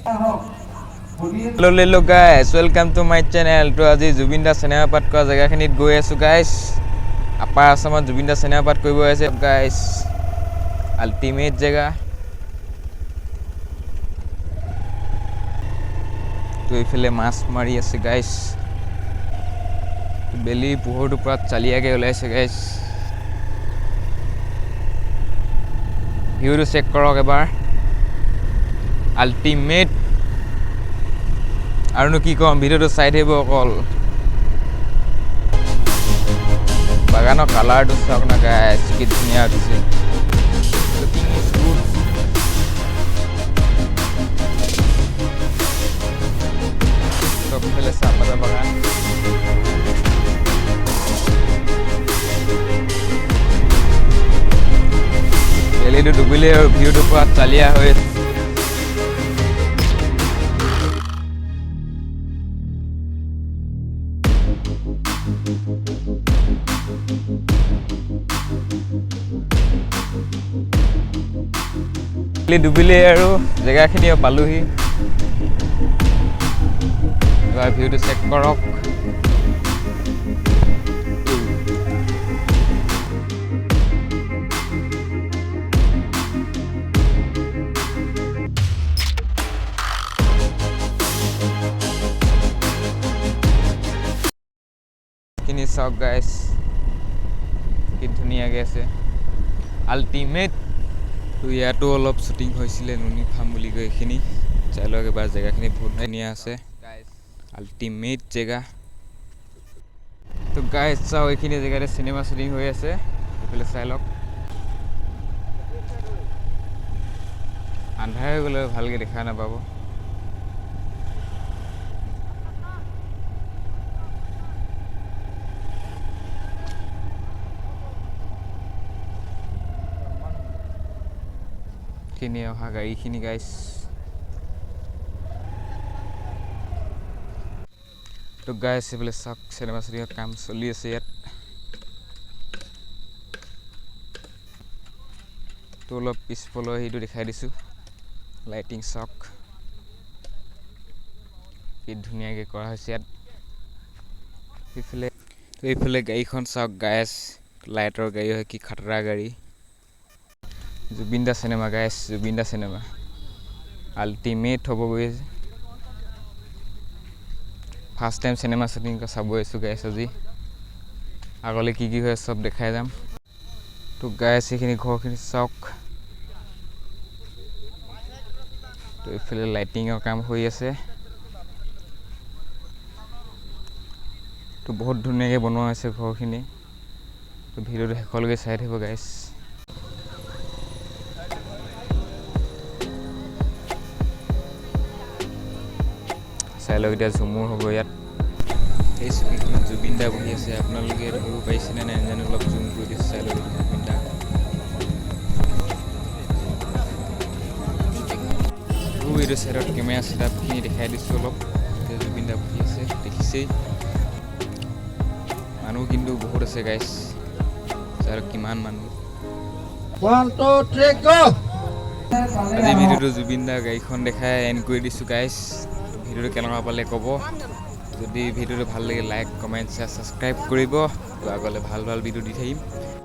Hello guys, welcome to my channel. To আজি জুবিন দা cinema পাঠ কৰা জেগাখিনিত গৈ আছো গাইস. আপাৰ আসামত জুবিন দা চিনেমা পাঠ কৰিব আছে গাইস. আল্টিমেট জেগা. তো ইফালে মাছ মাৰি আছে গাইস. বেলি পোহৰটো পুৰা চালিয়াকে ওলাইছে গাইস. ভিউটো চেক কৰক এবাৰ. আল্টিমেট আৰু কি কম ভিডিওটো চাই থাকিব অকল বাগানৰ কালাৰটো চাওক না গাইস কি ধুনীয়া দিছে লুকিং ইজ গুড সব ফেলে চাহপাতৰ বাগান বেলিটো ডুবিলে আৰু ভিউটো পুৰা চালিয়া হৈ আছে ডুবিলে আৰু জেগাখিনি পালোহি এবাৰ ভিউটো চেক কৰক খিনি চাওক গাইস কি ধুনীয়াকৈ আছে আল্টিমেট তো ইয়াতো অলপ শ্বুটিং হৈছিলে নুনি ফাৰ্ম বুলি কয় এইখিনি চাই লওক এবাৰ জেগাখিনি বহুত ধুনীয়া আছে আল্টিমেট জেগা তো গাইস চাওক এইখিনি জেগাতে চিনেমা শ্বুটিং হৈ আছে এইফালে চাই লওক আন্ধাৰ হৈ গ'লে ভালকৈ দেখা নাপাব কিনে অহা গাড়ীখিনি গাইস তো গাইস এইফালে চাওক চিনেমা শ্বুটিঙৰ কাম চলি আছে ইয়াত তো অলপ পিছফালৰ সেইটো দেখাই দিছোঁ লাইটিং চাওক কি ধুনীয়াকৈ কৰা হৈছে ইয়াত এইফালে গাড়ীখন চাওক গাইস লাইটৰ গাড়ী হয় কি খাতৰা গাড়ী জুবিন দা চিনেমা গাইস জুবিন দা চিনেমা আল্টিমেট হ'ব গৈ ফাৰ্ষ্ট টাইম চিনেমা শ্বুটিং চাব আহিছোঁ গাইস আজি আগলৈ কি হয় চব দেখাই যাম তো গাইস এইখিনি ঘৰখিনি চাওক তো এইফালে লাইটিঙৰ কাম হৈ আছে তো বহুত ধুনীয়াকৈ বনোৱা হৈছে ঘৰখিনি তো ভিডিঅ'টো শেষলৈকে চাই থাকিব গাইস চাই লওক এতিয়া ঝুমুৰ হ'ব ইয়াত এই ছবিখনত জুবিন দা বহি আছে আপোনালোকে ধৰিব পাৰিছেনে নাই নাজানো অলপ জুম কৰি দিছোঁ চাই লওক জুবিন দা এইটো চাইডত কেমেৰা ছেটআপখিনি দেখাই দিছোঁ অলপ এতিয়া জুবিন দা বহি আছে দেখিছেই মানুহ কিন্তু বহুত আছে গাইস চাই লওক কিমান মানুহ আজি ভিডিঅ'টো জুবিন দা গাড়ীখন দেখাই এণ্ড কৰি দিছোঁ গাইস ভিডিঅ'টো কেনেকুৱা পালে ক'ব যদি ভিডিঅ'টো ভাল লাগে লাইক কমেণ্ট শ্বেয়াৰ ছাবস্ক্ৰাইব কৰিব তো আগলৈ ভাল ভিডিঅ' দি থাকিম